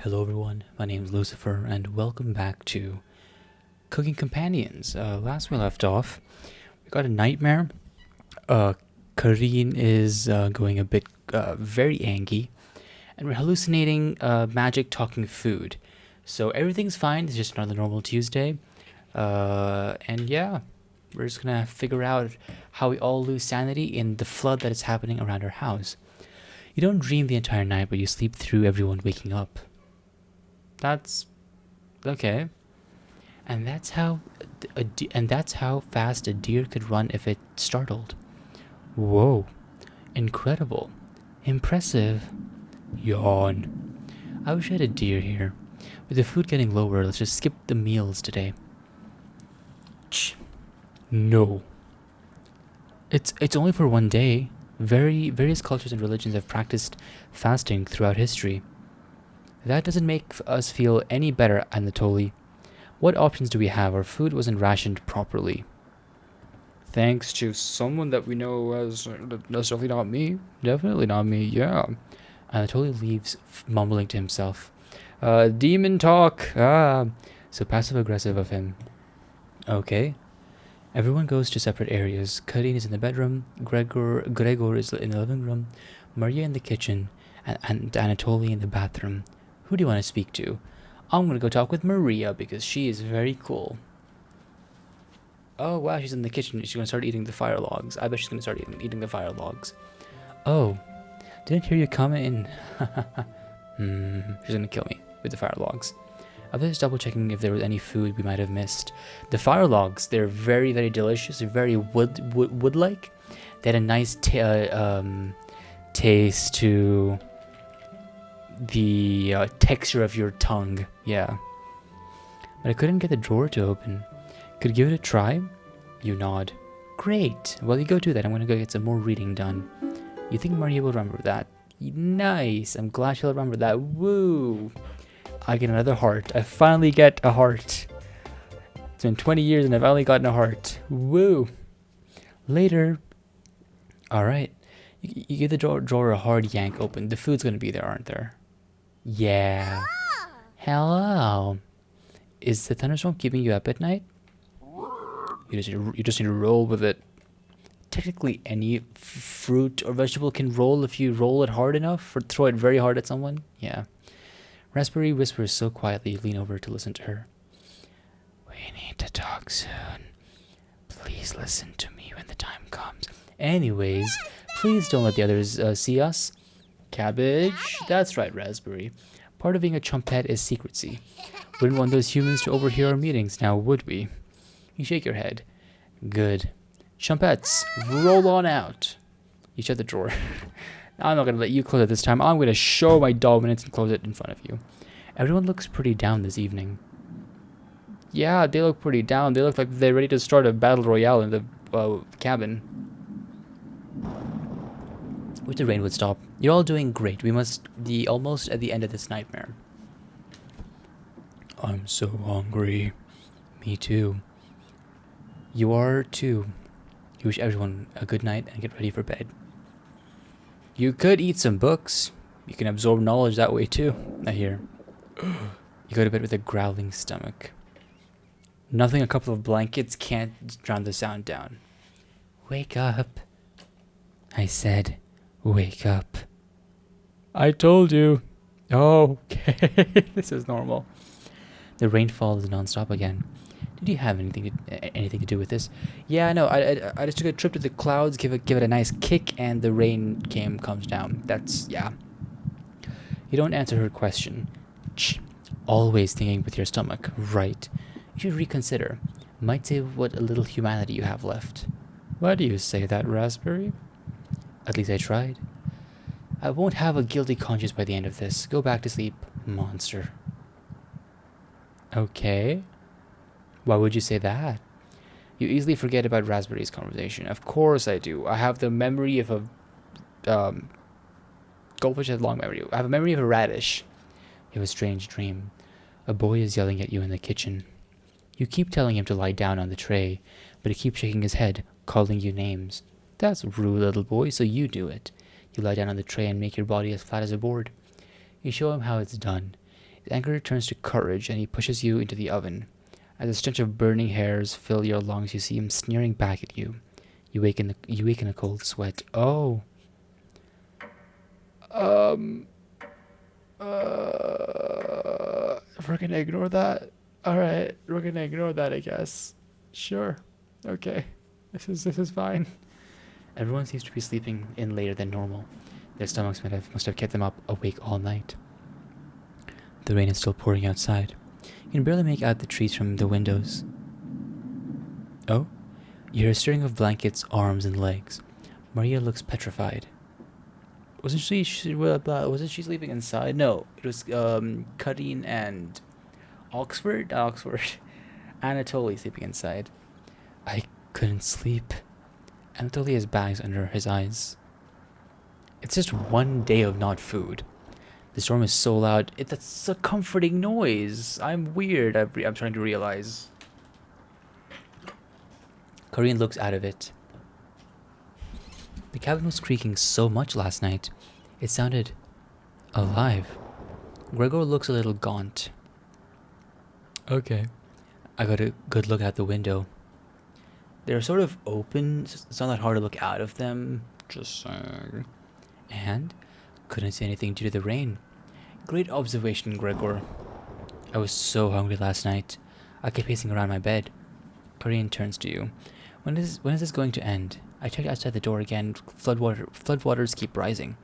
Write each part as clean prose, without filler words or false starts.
Hello everyone, my name is Lucifer and welcome back to Cooking Companions. Last we left off, we got a nightmare. Kareen is going a bit very angry and we're hallucinating magic talking food. So everything's fine, it's just another normal Tuesday. And yeah, we're just gonna figure out how we all lose sanity in the flood that is happening around our house. You don't dream the entire night, but you sleep through everyone waking up. That's okay. And that's how fast a deer could run if it startled. Whoa. Incredible. Impressive. Yawn. I wish I had a deer here. With the food getting lower, let's just skip the meals today. No. It's only for one day. Various cultures and religions have practiced fasting throughout history. That doesn't make us feel any better, Anatoly. What options do we have? Our food wasn't rationed properly. Thanks to someone that we know as... That's definitely not me. Definitely not me, yeah. Anatoly leaves, mumbling to himself. Demon talk! So passive-aggressive of him. Okay. Everyone goes to separate areas. Karine is in the bedroom, Gregor is in the living room, Maria in the kitchen, and Anatoly in the bathroom. Who do you want to speak to? I'm going to go talk with Maria because she is very cool. Oh, wow, she's in the kitchen. She's going to start eating the fire logs. I bet she's going to start eating the fire logs. Oh, didn't hear you come in. She's going to kill me with the fire logs. I was just double checking if there was any food we might have missed. The fire logs, they're very, very delicious. They're very wood-like. They had a nice taste to the texture of your tongue. Yeah. But I couldn't get the drawer to open. Could give it a try? You nod. Great. Well, you go do that. I'm going to go get some more reading done. You think Maria will remember that? Nice. I'm glad she'll remember that. Woo. I get another heart. I finally get a heart. It's been 20 years and I've only gotten a heart. Woo. Later. Alright. You give the drawer a hard yank open. The food's going to be there, aren't there? Yeah. Hello. Is the thunderstorm keeping you up at night? You just need to roll with it. Technically, any fruit or vegetable can roll if you roll it hard enough or throw it very hard at someone. Yeah. Raspberry whispers so quietly you lean over to listen to her. We need to talk soon. Please listen to me when the time comes. Anyways, please don't let the others see us. Cabbage. That's right, Raspberry. Part of being a chumpette is secrecy. Wouldn't want those humans to overhear our meetings now, would we? You shake your head. Good. Chumpettes, roll on out. You shut the drawer. I'm not going to let you close it this time. I'm going to show my dominance and close it in front of you. Everyone looks pretty down this evening. Yeah, they look pretty down. They look like they're ready to start a battle royale in the cabin. Wish the rain would stop. You're all doing great. We must be almost at the end of this nightmare. I'm so hungry. Me too. You are too. You wish everyone a good night and get ready for bed. You could eat some books. You can absorb knowledge that way too, I hear. You go to bed with a growling stomach. Nothing a couple of blankets can't drown the sound down. Wake up. I said, wake up. I told you. Oh, okay. This is normal. The rainfall is nonstop again. Did you have anything to do with this? Yeah, I know. I just took a trip to the clouds, give it a nice kick, and the rain comes down. That's, yeah. You don't answer her question. Always thinking with your stomach, right? You should reconsider. Might save what a little humanity you have left. Why do you say that, Raspberry? At least I tried. I won't have a guilty conscience by the end of this. Go back to sleep, monster. Okay. Why would you say that? You easily forget about Raspberry's conversation. Of course I do. I have the memory of a... goldfish has long memory. I have a memory of a radish. You have a strange dream. A boy is yelling at you in the kitchen. You keep telling him to lie down on the tray, but he keeps shaking his head, calling you names. That's rude, little boy, so you do it. You lie down on the tray and make your body as flat as a board. You show him how it's done. His anger turns to courage, and he pushes you into the oven. As a stench of burning hairs fill your lungs, you see him sneering back at you. You wake in a cold sweat. Oh. We're gonna ignore that. Alright, we're gonna ignore that, I guess. Sure. Okay. This is fine. Everyone seems to be sleeping in later than normal. Their stomachs must have kept them up awake all night. The rain is still pouring outside. You can barely make out the trees from the windows. Oh? You hear a stirring of blankets, arms, and legs. Maria looks petrified. Wasn't she sleeping inside? No, it was Cutting and Oxford, Anatoly sleeping inside. I couldn't sleep. Anatoly has bags under his eyes. It's just one day of not food. The storm is so loud. That's a comforting noise. I'm weird. I'm trying to realize. Corinne looks out of it. The cabin was creaking so much last night. It sounded alive. Gregor looks a little gaunt. Okay. I got a good look out the window. They're sort of open. It's not that hard to look out of them. Just saying. And couldn't see anything due to the rain. Great observation, Gregor. I was so hungry last night. I kept pacing around my bed. Corinne turns to you. When is this going to end? I checked outside the door again. Floodwaters keep rising.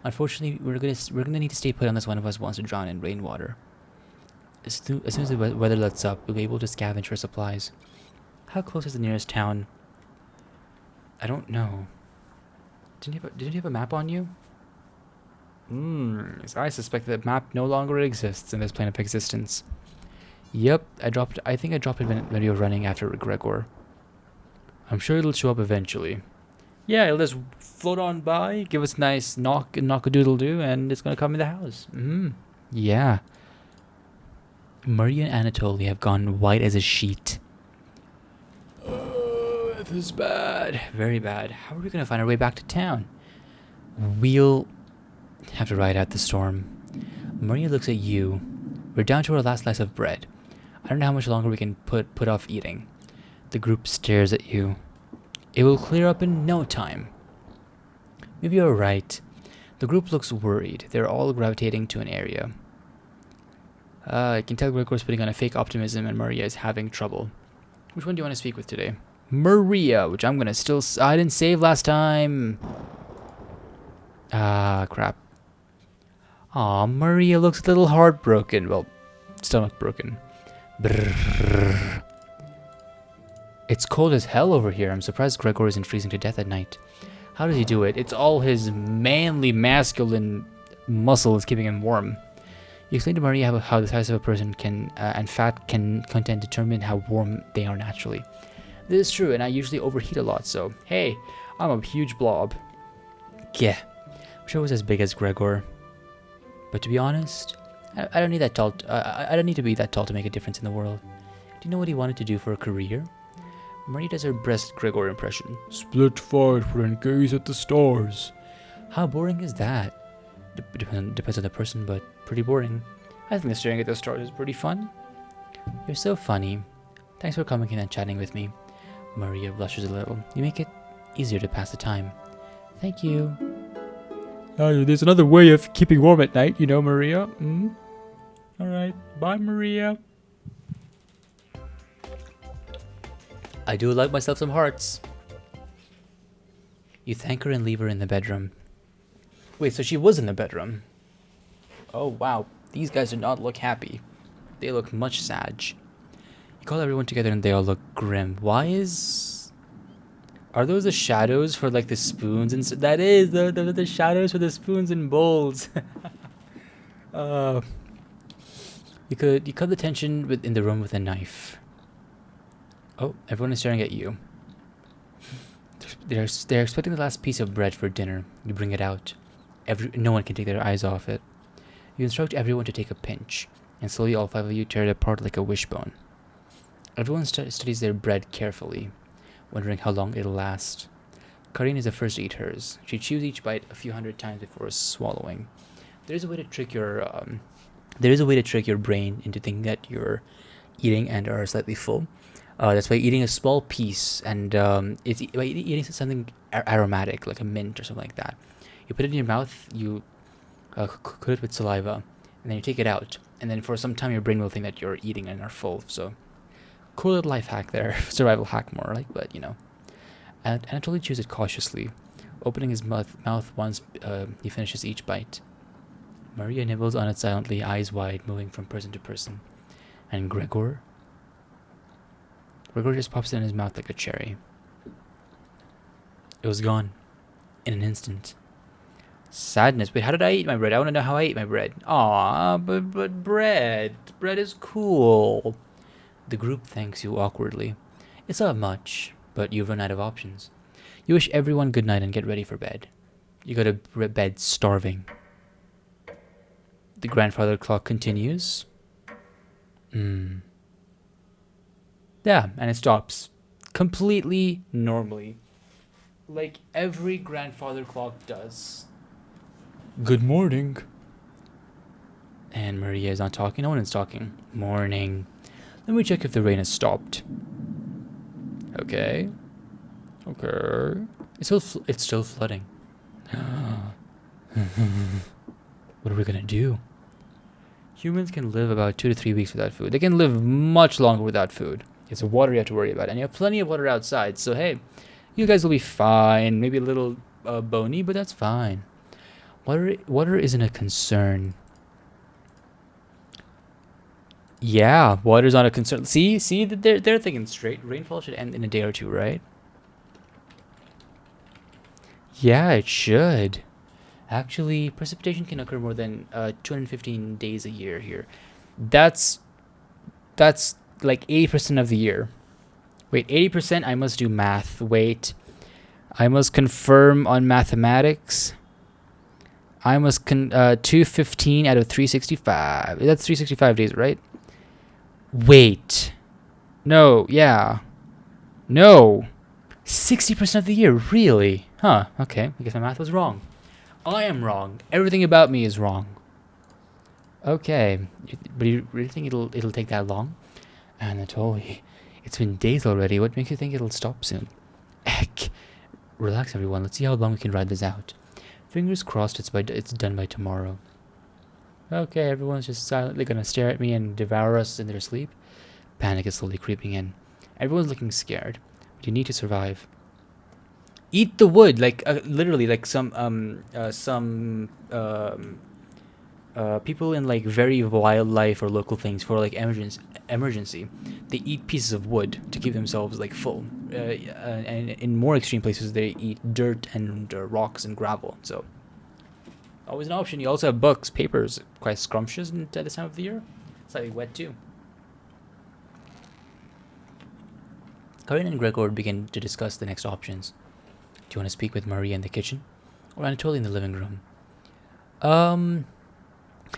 Unfortunately, we're gonna need to stay put unless one of us wants to drown in rainwater. As soon as the weather lets up, we'll be able to scavenge for supplies. How close is the nearest town? I don't know. Didn't you have a map on you? So I suspect that map no longer exists in this plane of existence. Yep, I think I dropped it when you were running after Gregor. I'm sure it'll show up eventually. Yeah, it'll just float on by, give us a nice knock-a-doodle-doo, and it's gonna come in the house. Yeah. Maria and Anatoly have gone white as a sheet. Oh, this is bad. Very bad. How are we gonna find our way back to town? We'll have to ride out the storm. Maria looks at you. We're down to our last slice of bread. I don't know how much longer we can put off eating. The group stares at you. It will clear up in no time. Maybe you're right. The group looks worried. They're all gravitating to an area. I can tell Gregor's putting on a fake optimism and Maria is having trouble. Which one do you want to speak with today? Maria, which I'm gonna I didn't save last time. Ah, crap. Aw, Maria looks a little heartbroken. Well, stomach broken. Brrr. It's cold as hell over here. I'm surprised Gregor isn't freezing to death at night. How does he do it? It's all his manly, masculine muscle is keeping him warm. You explain to Maria how the size of a person and fat content determine how warm they are naturally. This is true, and I usually overheat a lot, so hey, I'm a huge blob. Yeah, I'm sure I was as big as Gregor. But to be honest, I don't need that tall. I don't need to be that tall to make a difference in the world. Do you know what he wanted to do for a career? Maria does her best Gregor impression. Split fight and gaze at the stars. How boring is that? Depends on the person, but pretty boring. I think the staring at the stars is pretty fun. You're so funny. Thanks for coming in and chatting with me. Maria blushes a little. You make it easier to pass the time. Thank you. There's another way of keeping warm at night, you know, Maria. Alright, bye, Maria. I do like myself some hearts. You thank her and leave her in the bedroom. Wait, so she was in the bedroom? Oh, wow. These guys do not look happy. They look much sad. You call everyone together and they all look grim. Are those the shadows for, like, the spoons and that is the shadows for the spoons and bowls. You cut the tension in the room with a knife. Oh, everyone is staring at you. They're expecting the last piece of bread for dinner. You bring it out. No one can take their eyes off it. You instruct everyone to take a pinch, and slowly all 5 of you tear it apart like a wishbone. Everyone studies their bread carefully, wondering how long it'll last. Karine is the first to eat hers. She chews each bite a few hundred times before swallowing. There's a way to trick your There is a way to trick your brain into thinking that you're eating and are slightly full. That's by eating a small piece, and it's by eating something aromatic, like a mint or something like that. You put it in your mouth, you coat it with saliva, and then you take it out. And then for some time, your brain will think that you're eating and are full. So, cool little life hack there. Survival hack more like, but you know. And Anatoly chews it cautiously, opening his mouth once he finishes each bite. Maria nibbles on it silently, eyes wide, moving from person to person. And Gregor just pops it in his mouth like a cherry. It was gone. In an instant. Sadness. Wait, how did I eat my bread? I want to know how I ate my bread. Aw, but bread. Bread is cool. The group thanks you awkwardly. It's not much, but you've run out of options. You wish everyone good night and get ready for bed. You go to bed starving. The grandfather clock continues. Yeah, and it stops. Completely normally. Like every grandfather clock does. Good morning. And Maria is not talking. No one is talking. Morning. Let me check if the rain has stopped. Okay. It's still flooding. What are we gonna do? Humans can live about 2 to 3 weeks without food. They can live much longer without food. It's the water you have to worry about, and you have plenty of water outside. So hey, you guys will be fine. Maybe a little bony, but that's fine. Water isn't a concern. Yeah, water's not a concern. See, they're thinking straight. Rainfall should end in a day or two, right? Yeah, it should. Actually, precipitation can occur more than 215 days a year here. That's like 80% of the year. Wait, 80%? I must do math. Wait. I must confirm on mathematics. I must 215 out of 365. That's 365 days, right? Wait. No, yeah. No. 60% of the year, really? Huh, okay. I guess my math was wrong. I am wrong. Everything about me is wrong. Okay. But you really think it'll take that long? Anatoly, it's been days already. What makes you think it'll stop soon? Heck. Relax, everyone. Let's see how long we can ride this out. Fingers crossed it's done by tomorrow. Okay, everyone's just silently gonna stare at me and devour us in their sleep. Panic is slowly creeping in. Everyone's looking scared. But you need to survive. Eat the wood, like literally, like some people in like very wildlife or local things for like emergency. They eat pieces of wood to keep themselves like full. And in more extreme places, they eat dirt and rocks and gravel. So always an option. You also have books, papers, quite scrumptious at this time of the year. Slightly wet too. Karin and Gregor begin to discuss the next options. Do you want to speak with Maria in the kitchen? Or Anatoly in the living room?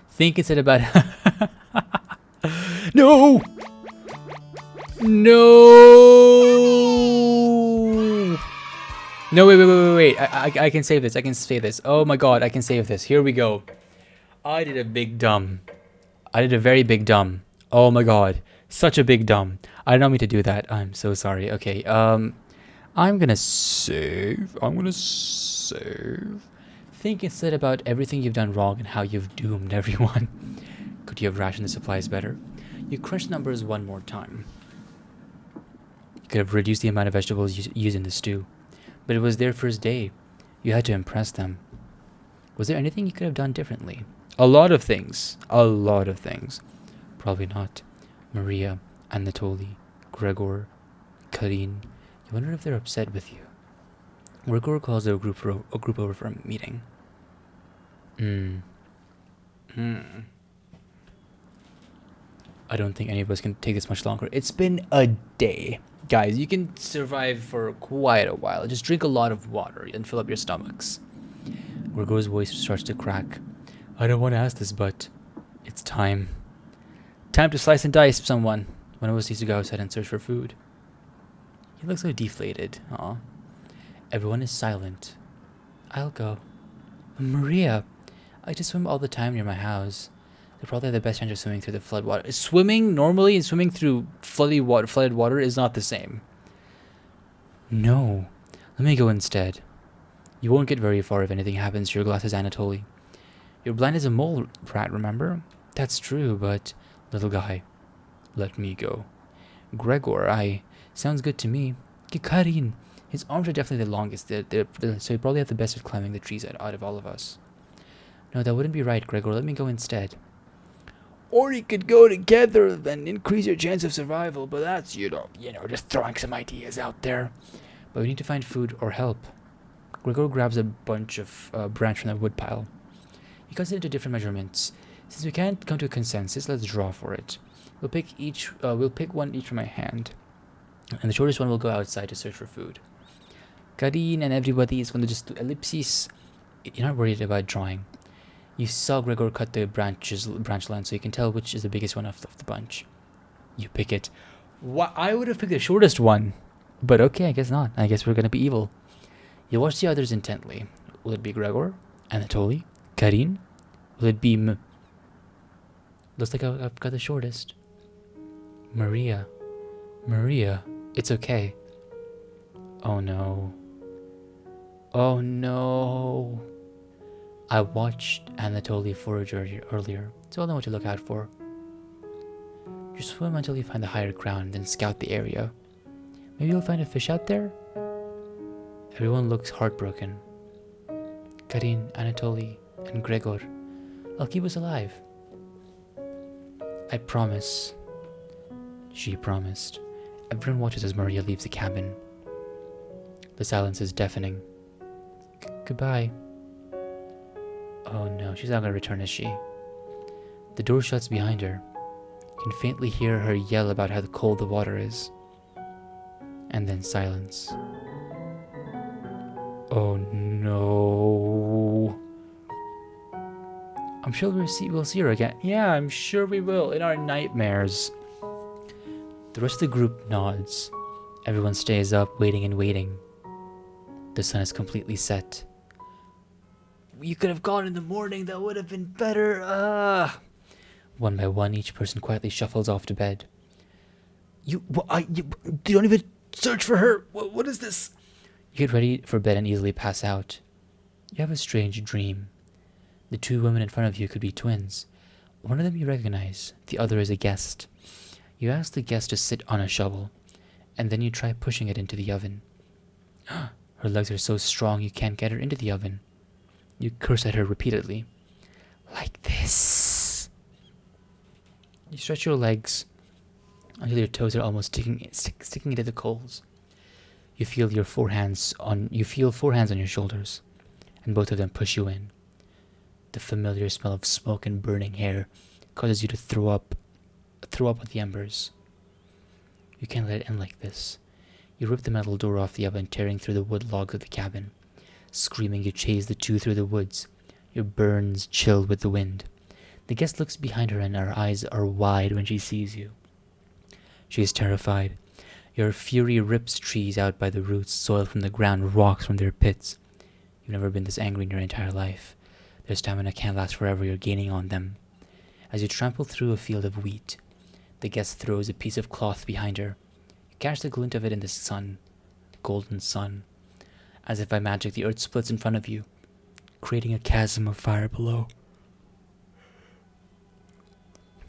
Think instead about... No! No! No, wait. I can save this. I can save this. Oh my god, I can save this. Here we go. I did a big dumb. I did a very big dumb. Oh my god. Such a big dumb. I did not mean to do that. I'm so sorry. Okay, I'm gonna save. Think instead about everything you've done wrong and how you've doomed everyone. Could you have rationed the supplies better? You crunched numbers one more time. You could have reduced the amount of vegetables used in the stew. But it was their first day. You had to impress them. Was there anything you could have done differently? A lot of things. Probably not. Maria, Anatoly, Gregor, Karin. You wonder if they're upset with you. Gregor calls a group over for a meeting. I don't think any of us can take this much longer. It's been a day. Guys, you can survive for quite a while. Just drink a lot of water and fill up your stomachs. Gregor's voice starts to crack. I don't want to ask this, but it's time. Time to slice and dice someone. One of us needs to go outside and search for food. He looks so deflated. Aw. Everyone is silent. I'll go. Maria, I just swim all the time near my house. They probably have the best chance of swimming through the flood water. Swimming normally and swimming through flooded water is not the same. No. Let me go instead. You won't get very far if anything happens to your glasses, Anatoly. You're blind as a mole rat, remember? That's true, but... Little guy, let me go. Gregor, sounds good to me. Karin. His arms are definitely the longest, so he probably have the best at climbing the trees out of all of us. No, that wouldn't be right, Gregor. Let me go instead. Or you could go together and increase your chance of survival, but that's, just throwing some ideas out there. But we need to find food or help. Gregor grabs a bunch of branch from the woodpile. He cuts it into different measurements. Since we can't come to a consensus, let's draw for it. We'll pick one each from my hand. And the shortest one will go outside to search for food. Karin and everybody is going to just do ellipses. You're not worried about drawing. You saw Gregor cut the branch line, so you can tell which is the biggest one of the bunch. You pick it. I would have picked the shortest one. But okay, I guess not. I guess we're going to be evil. You watch the others intently. Will it be Gregor? Anatoly? Karin? Will it be Looks like I've got the shortest. Maria. It's okay. Oh no. Oh no. I watched Anatoly forage earlier, so I'll know what to look out for. Just swim until you find the higher ground, then scout the area. Maybe you'll find a fish out there? Everyone looks heartbroken. Karin, Anatoly, and Gregor. I'll keep us alive. I promise. She promised. Everyone watches as Maria leaves the cabin. The silence is deafening. Goodbye. Oh no, she's not going to return, is she? The door shuts behind her. You can faintly hear her yell about how cold the water is. And then silence. Oh no. I'm sure we'll see her again. Yeah, I'm sure we will, in our nightmares. The rest of the group nods. Everyone stays up, waiting and waiting. The sun is completely set. You could have gone in the morning, that would have been better. One by one, each person quietly shuffles off to bed. You don't even search for her. What is this? You get ready for bed and easily pass out. You have a strange dream. The two women in front of you could be twins. One of them you recognize, the other is a guest. You ask the guest to sit on a shovel, and then you try pushing it into the oven. Her legs are so strong you can't get her into the oven. You curse at her repeatedly. Like this. You stretch your legs until your toes are almost sticking into the coals. You feel four hands on your shoulders, and both of them push you in. The familiar smell of smoke and burning hair causes you to throw up with the embers. You can't let it end like this. You rip the metal door off the oven, tearing through the wood logs of the cabin. Screaming, you chase the two through the woods. Your burns chill with the wind. The guest looks behind her and her eyes are wide when she sees you. She is terrified. Your fury rips trees out by the roots, soil from the ground, rocks from their pits. You've never been this angry in your entire life. Their stamina can't last forever, you're gaining on them. As you trample through a field of wheat, the guest throws a piece of cloth behind her. You catch the glint of it in the sun, golden sun. As if by magic, the earth splits in front of you, creating a chasm of fire below.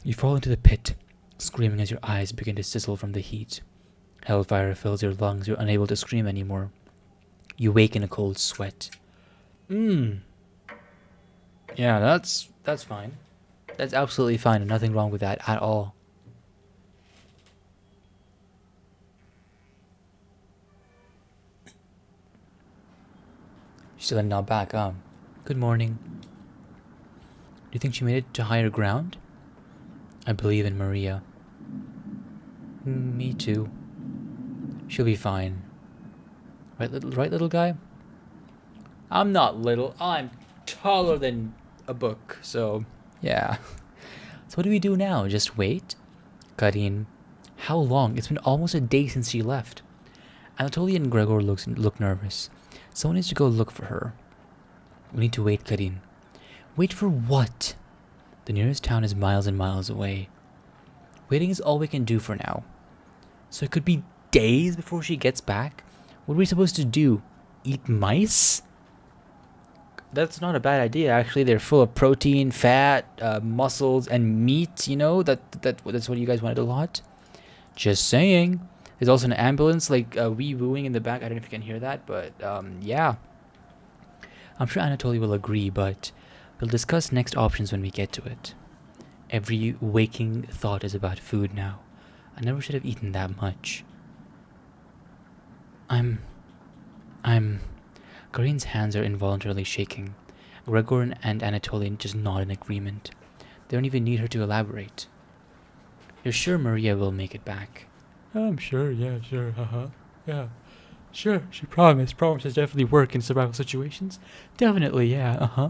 You fall into the pit, screaming as your eyes begin to sizzle from the heat. Hellfire fills your lungs, you're unable to scream anymore. You wake in a cold sweat. Yeah, that's fine. That's absolutely fine, and nothing wrong with that at all. She's still not back, huh? Good morning. Do you think she made it to higher ground? I believe in Maria. Me too. She'll be fine. Right, little guy? I'm not little. I'm taller than a book, so yeah. So what do we do now? Just wait? Karin, how long? It's been almost a day since she left. Anatoly and Gregor look nervous. Someone needs to go look for her. We need to wait, Karin. Wait for what? The nearest town is miles and miles away. Waiting is all we can do for now. So it could be days before she gets back? What are we supposed to do? Eat mice? That's not a bad idea, actually. They're full of protein, fat, muscles, and meat, you know? That's what you guys wanted a lot? Just saying. There's also an ambulance, like, wee-wooing in the back. I don't know if you can hear that, but, yeah. I'm sure Anatoly will agree, but we'll discuss next options when we get to it. Every waking thought is about food now. I never should have eaten that much. Karin's hands are involuntarily shaking. Gregor and Anatoly just nod in agreement. They don't even need her to elaborate. You're sure Maria will make it back? I'm sure, yeah, sure, yeah. Sure, she promised. Promises definitely work in survival situations. Definitely, yeah,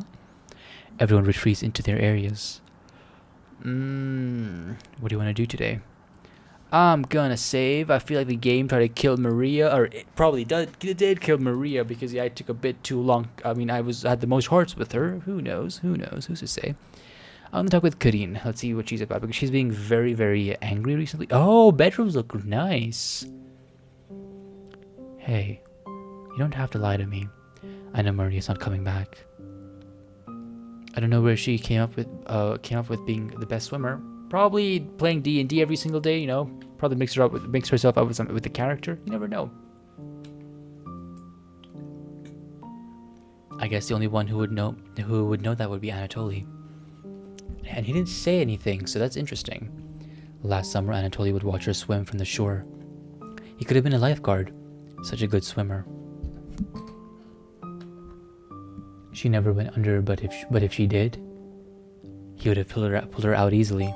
Everyone retreats into their areas. What do you want to do today? I'm gonna save. I feel like the game tried to kill Maria, or it probably did kill Maria because I took a bit too long. I mean, I had the most hearts with her. Who knows? Who's to say? I'm gonna talk with Karin. Let's see what she's about because she's being very, very angry recently. Oh, bedrooms look nice. Hey, you don't have to lie to me. I know Maria's not coming back. I don't know where she came up with being the best swimmer. Probably playing D&D every single day, you know. Probably mix herself up with the character. You never know. I guess the only one who would know that would be Anatoly. And he didn't say anything, so that's interesting. Last summer, Anatoly would watch her swim from the shore. He could have been a lifeguard. Such a good swimmer. She never went under, but if she did, he would have pulled her out easily.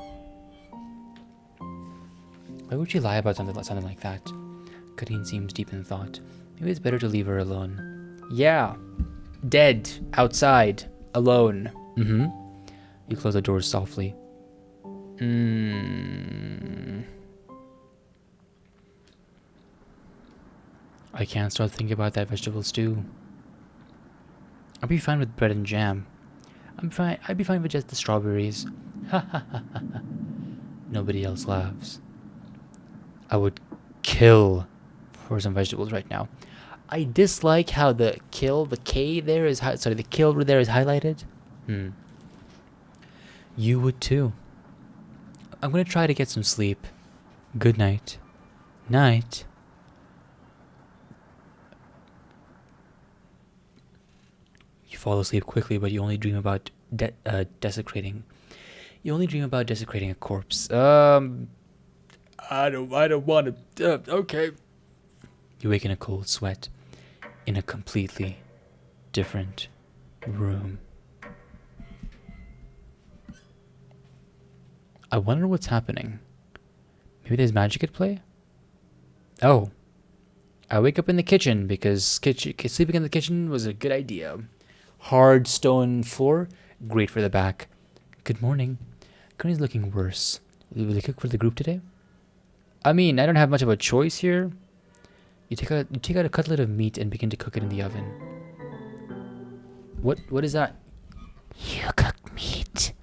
Why would she lie about something like that? Karin seems deep in thought. Maybe it's better to leave her alone. Yeah. Dead. Outside. Alone. You close the doors softly. I can't start thinking about that vegetable stew. I'd be fine with bread and jam. I'd be fine with just the strawberries. Ha ha ha ha. Nobody else laughs. I would kill for some vegetables right now. I dislike how the kill there is highlighted. You would too. I'm gonna try to get some sleep. Good night. Night. You fall asleep quickly, but you only dream about desecrating. You only dream about desecrating a corpse. I don't want to. Okay. You wake in a cold sweat, in a completely different room. I wonder what's happening. Maybe there's magic at play? Oh. I wake up in the kitchen because sleeping in the kitchen was a good idea. Hard stone floor, great for the back. Good morning. Connie's looking worse. Will you cook for the group today? I mean, I don't have much of a choice here. You take out a cutlet of meat and begin to cook it in the oven. What is that? You cook meat.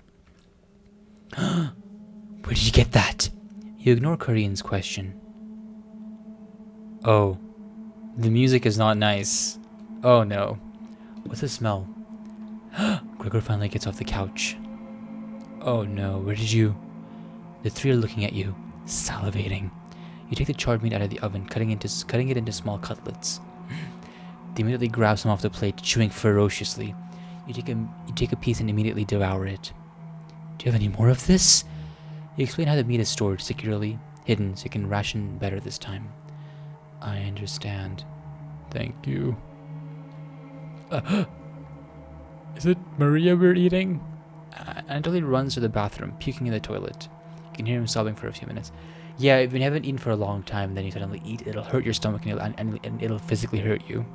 Where did you get that? You ignore Karin's question. Oh. The music is not nice. Oh no. What's the smell? Gregor finally gets off the couch. Oh no, where did you... The three are looking at you, salivating. You take the charred meat out of the oven, cutting it into small cutlets. They immediately grab some off the plate, chewing ferociously. You take a piece and immediately devour it. Do you have any more of this? You explain how the meat is stored securely, hidden, so you can ration better this time. I understand. Thank you. Is it Maria we're eating? Anatoly runs to the bathroom, puking in the toilet. You can hear him sobbing for a few minutes. Yeah, if you haven't eaten for a long time, then you suddenly eat, it'll hurt your stomach and it'll physically hurt you.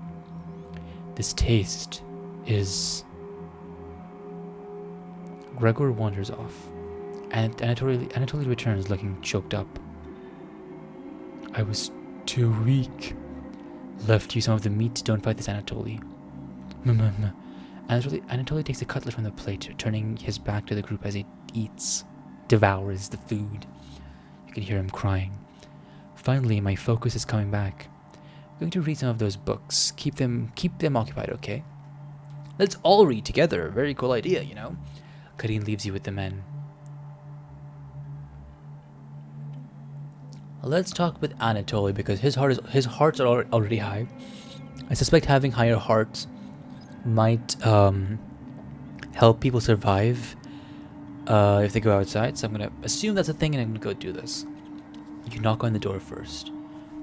This taste is... Gregor wanders off, and Anatoly returns looking choked up. I was too weak. Left you some of the meat. Don't fight this, Anatoly. Anatoly takes a cutlet from the plate, turning his back to the group as he devours the food. You can hear him crying. Finally, my focus is coming back. I'm going to read some of those books. Keep them occupied, okay? Let's all read together. Very cool idea, you know? Karin leaves you with the men. Let's talk with Anatoly because his hearts are already high. I suspect having higher hearts might help people survive if they go outside. So I'm gonna assume that's a thing, and I'm gonna go do this. You knock on the door first.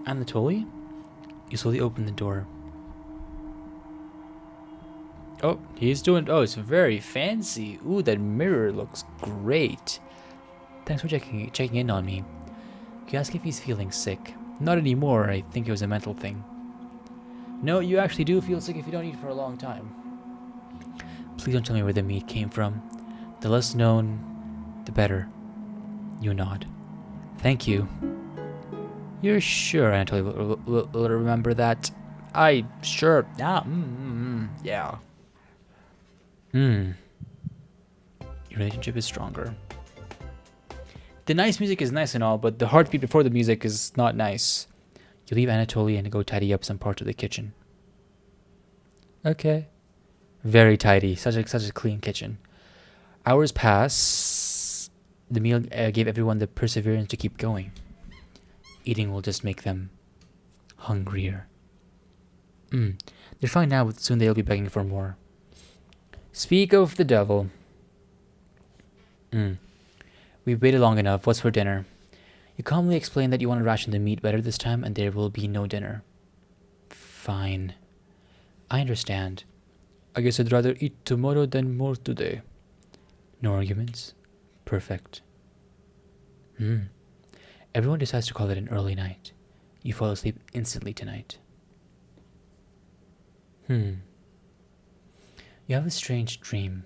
Anatoly, you slowly open the door. Oh, he's doing. Oh, it's very fancy. Ooh, that mirror looks great. Thanks for checking in on me. You ask if he's feeling sick. Not anymore. I think it was a mental thing. No, you actually do feel sick if you don't eat for a long time. Please don't tell me where the meat came from. The less known, the better. You nod. Thank you. You're sure Anatoly will remember that? Sure. Yeah. Your relationship is stronger. The nice music is nice and all, but the heartbeat before the music is not nice. You leave Anatoly and go tidy up some parts of the kitchen. Okay. Very tidy. Such a clean kitchen. Hours pass. The meal gave everyone the perseverance to keep going. Eating will just make them hungrier. They're fine now, but soon they'll be begging for more. Speak of the devil. We've waited long enough. What's for dinner? You calmly explain that you want to ration the meat better this time and there will be no dinner. Fine. I understand. I guess I'd rather eat tomorrow than more today. No arguments? Perfect. Everyone decides to call it an early night. You fall asleep instantly tonight. You have a strange dream.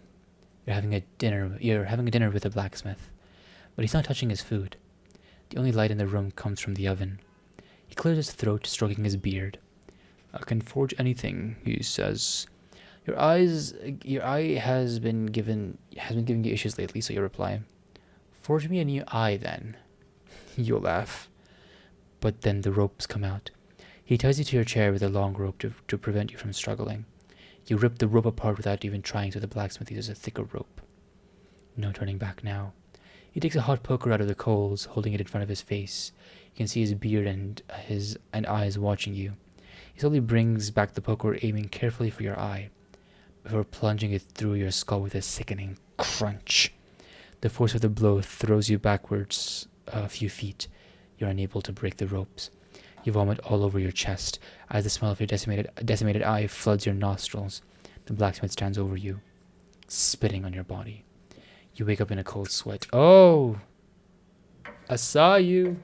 You're having a dinner with a blacksmith, but he's not touching his food. The only light in the room comes from the oven. He clears his throat, stroking his beard. I can forge anything, he says. Your eye has been giving you issues lately, so you reply. Forge me a new eye then. You laugh. But then the ropes come out. He ties you to your chair with a long rope to prevent you from struggling. You rip the rope apart without even trying, so the blacksmith uses a thicker rope. No turning back now. He takes a hot poker out of the coals, holding it in front of his face. You can see his beard and eyes watching you. He slowly brings back the poker, aiming carefully for your eye, before plunging it through your skull with a sickening crunch. The force of the blow throws you backwards a few feet. You're unable to break the ropes. You vomit all over your chest as the smell of your decimated eye floods your nostrils. The blacksmith stands over you, spitting on your body. You wake up in a cold sweat. Oh! I saw you.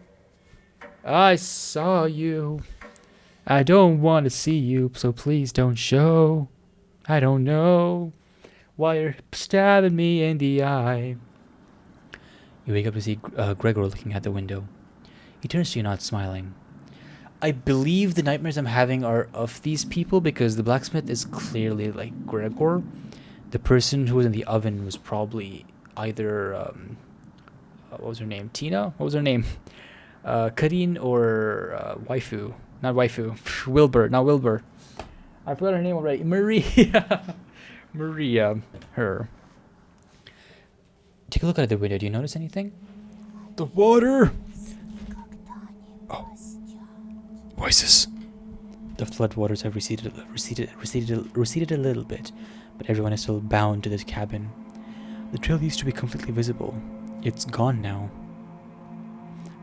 I saw you. I don't want to see you, so please don't show. I don't know why you're stabbing me in the eye. You wake up to see Gregor looking out the window. He turns to you, not smiling. I believe the nightmares I'm having are of these people because the blacksmith is clearly like Gregor. The person who was in the oven was probably either what was her name? Tina? What was her name? Karin or waifu? Not waifu. Wilbur. Not Wilbur. I forgot her name already. Maria. Maria. Her. Take a look out of the window. Do you notice anything? The water. Oh. Voices. The floodwaters have receded a little bit, but everyone is still bound to this cabin. The trail used to be completely visible. It's gone now.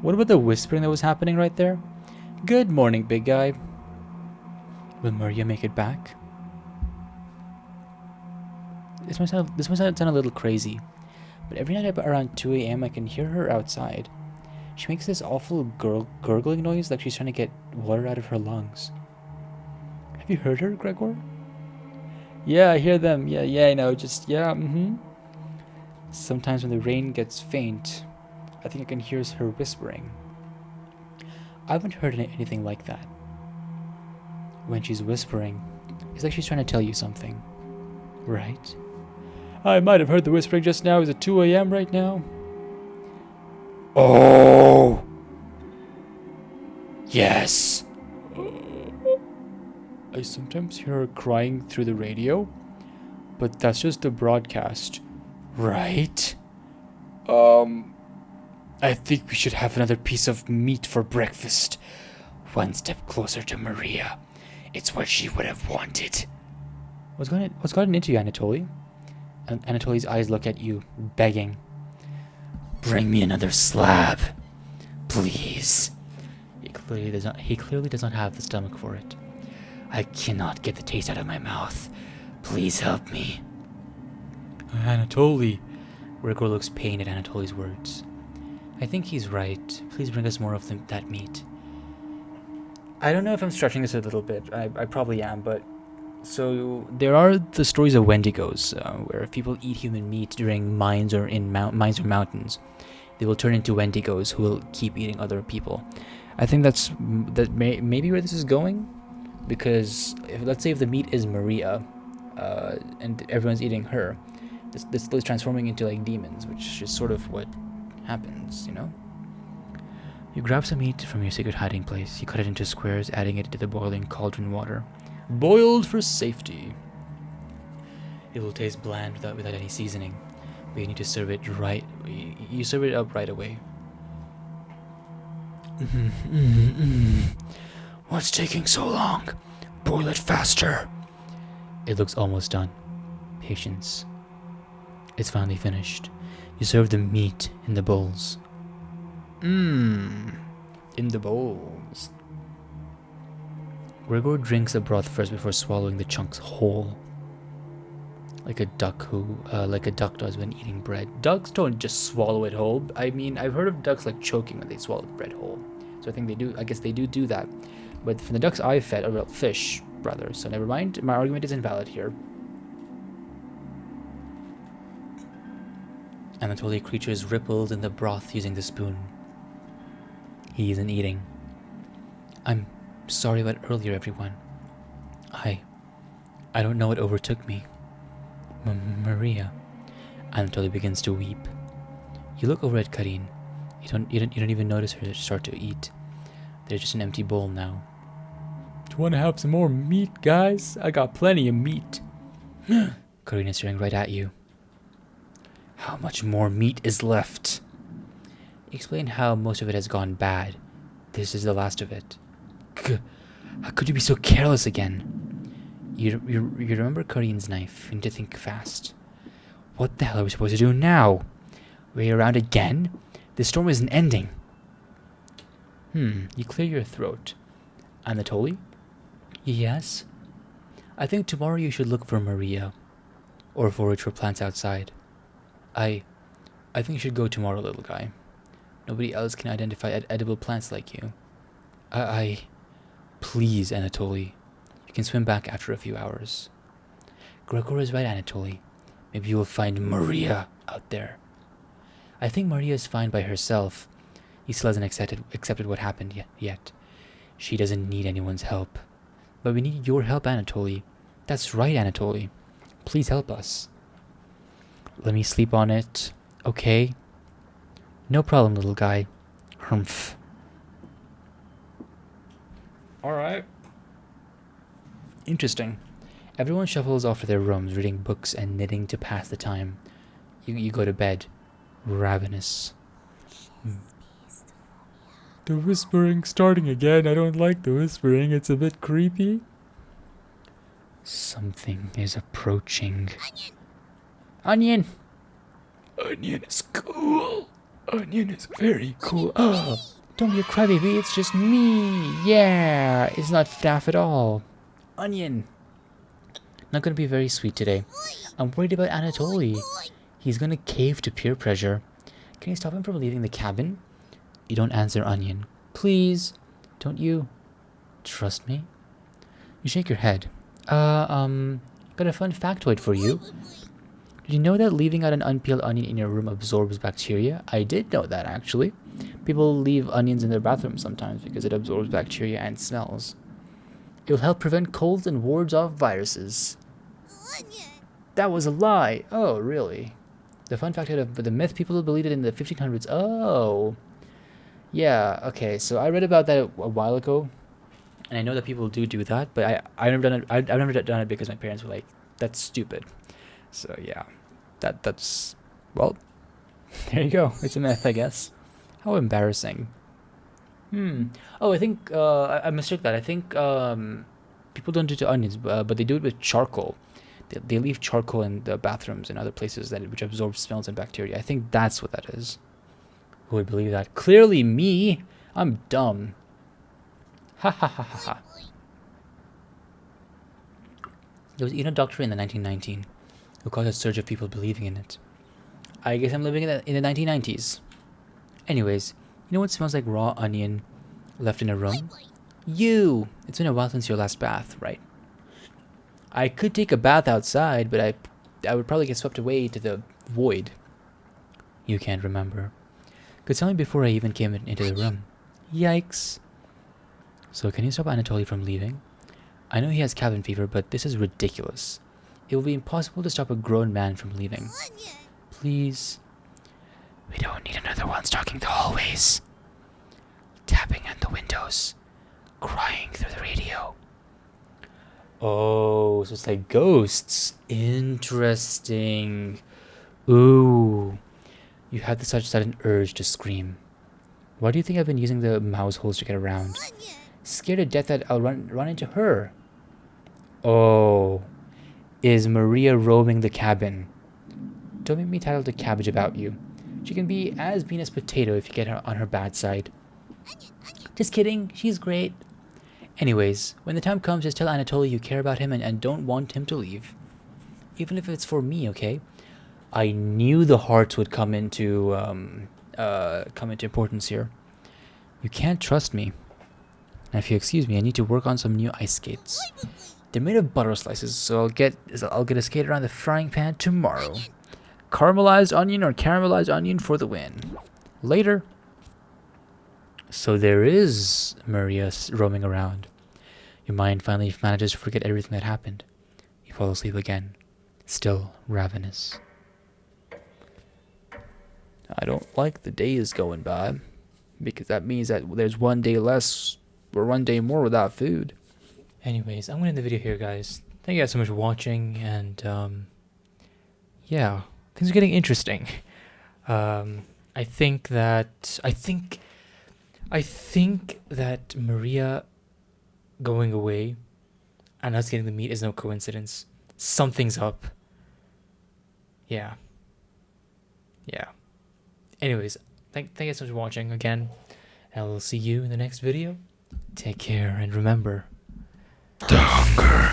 What about the whispering that was happening right there? Good morning, big guy. Will Maria make it back? This might sound a little crazy, but every night around 2 a.m. I can hear her outside. She makes this awful gurgling noise like she's trying to get water out of her lungs. Have you heard her, Gregor? Yeah, I hear them. Yeah, I know. Sometimes when the rain gets faint, I think I can hear her whispering. I haven't heard anything like that. When she's whispering, it's like she's trying to tell you something. Right? I might have heard the whispering just now. Is it 2 a.m. right now? Oh! Yes! I sometimes hear her crying through the radio, but that's just the broadcast. Right? I think we should have another piece of meat for breakfast. One step closer to Maria. It's what she would have wanted. What's gotten into you, Anatoly? And Anatoly's eyes look at you, begging. Bring me another slab. Please. He clearly does not have the stomach for it. I cannot get the taste out of my mouth. Please help me. Anatoly. Gregor looks pained at Anatoly's words. I think he's right. Please bring us more of that meat. I don't know if I'm stretching this a little bit. I probably am, but... So, there are the stories of Wendigos, where if people eat human meat during mines or in mines or mountains, they will turn into Wendigos who will keep eating other people. I think maybe where this is going, because let's say if the meat is Maria, and everyone's eating her, this is transforming into like demons, which is sort of what happens, you know? You grab some meat from your secret hiding place. You cut it into squares, adding it to the boiling cauldron water. Boiled for safety. It will taste bland without any seasoning, but you need to serve it right. You serve it up right away. What's taking so long? Boil it faster. It looks almost done. Patience. It's finally finished. You serve the meat in the bowls. In the bowls. Gregor drinks the broth first before swallowing the chunks whole. Like a duck does when eating bread. Ducks don't just swallow it whole. I mean, I've heard of ducks like choking when they swallow the bread whole. So I think they do. I guess they do that. But from the ducks I've fed, or well, fish, brother. So never mind. My argument is invalid here. Anatoly creatures rippled in the broth using the spoon. He isn't eating. I'm sorry about earlier, everyone. I don't know what overtook me. Maria. Anatoly begins to weep. You look over at Karin. You don't even notice her start to eat. There's just an empty bowl now. Do you want to have some more meat, guys? I got plenty of meat. Karin is staring right at you. How much more meat is left? Explain how most of it has gone bad. This is the last of it. How could you be so careless again? You remember Karin's knife. You need to think fast. What the hell are we supposed to do now? We're around again? This storm isn't ending. You clear your throat. Anatoly? Yes? I think tomorrow you should look for Maria. Or forage for plants outside. I think you should go tomorrow, little guy. Nobody else can identify edible plants like you. Please, Anatoly. You can swim back after a few hours. Gregor is right, Anatoly. Maybe you will find Maria out there. I think Maria is fine by herself. He still hasn't accepted what happened yet. She doesn't need anyone's help. But we need your help, Anatoly. That's right, Anatoly. Please help us. Let me sleep on it. Okay? No problem, little guy. Humph. Alright. Interesting. Everyone shuffles off to their rooms, reading books and knitting to pass the time. You go to bed. Ravenous. The whispering starting again. I don't like the whispering. It's a bit creepy. Something is approaching. Onion! Onion is cool. Onion is very cool. Oh, don't be a crybaby. It's just me. Yeah, it's not faff at all. Onion. Not gonna be very sweet today. I'm worried about Anatoly. He's gonna cave to peer pressure. Can you stop him from leaving the cabin? You don't answer, Onion. Please. Don't you trust me? You shake your head. Got a fun factoid for you. Did you know that leaving out an unpeeled onion in your room absorbs bacteria? I did know that, actually. People leave onions in their bathrooms sometimes because it absorbs bacteria and smells. It will help prevent colds and wards off viruses. That was a lie. Oh, really? The fun fact of the myth, people believed it in the 1500s. Oh. Yeah, okay. So I read about that a while ago. And I know that people do that, but I've never done it. I've never done it because my parents were like, "That's stupid." So yeah, that's well, there you go. It's a myth, I guess. How embarrassing. Oh, I think I mistook that. I think people don't do it to onions, but they do it with charcoal. They leave charcoal in the bathrooms and other places which absorbs smells and bacteria. I think that's what that is. Who would believe that? Clearly me. I'm dumb. Ha ha ha ha ha. There was even a doctor in the 1919 who caused a surge of people believing in it. I guess I'm living in the 1990s. Anyways, you know what smells like raw onion left in a room? You! It's been a while since your last bath, right? I could take a bath outside, but I would probably get swept away to the void. You can't remember. Could tell me before I even came into the room. Yikes. So can you stop Anatoly from leaving? I know he has cabin fever, but this is ridiculous. It will be impossible to stop a grown man from leaving. Please. We don't need another one stalking the hallways. Tapping on the windows. Crying through the radio. Oh, so it's like ghosts. Interesting. Ooh. You had the such sudden urge to scream. Why do you think I've been using the mouse holes to get around? Scared to death that I'll run into her. Oh. Is Maria roaming the cabin? Don't make me tattle the cabbage about you. She can be as mean as potato if you get her on her bad side. Just kidding, she's great. Anyways, when the time comes, just tell Anatoly you care about him and don't want him to leave. Even if it's for me, okay? I knew the hearts would come into importance here. You can't trust me. Now, if you excuse me, I need to work on some new ice skates. They're made of butter slices, so I'll get a skate around the frying pan tomorrow. Caramelized onion or caramelized onion for the win. Later. So there is Maria roaming around. Your mind finally manages to forget everything that happened. You fall asleep again, still ravenous. I don't like the days going by, because that means that there's one day less or one day more without food. Anyways, I'm going to end the video here, guys. Thank you guys so much for watching, and yeah, things are getting interesting. I think that Maria going away and us getting the meat is no coincidence. Something's up. Yeah. Anyways, thank you so much for watching again, and we'll see you in the next video. Take care, and remember, the hunger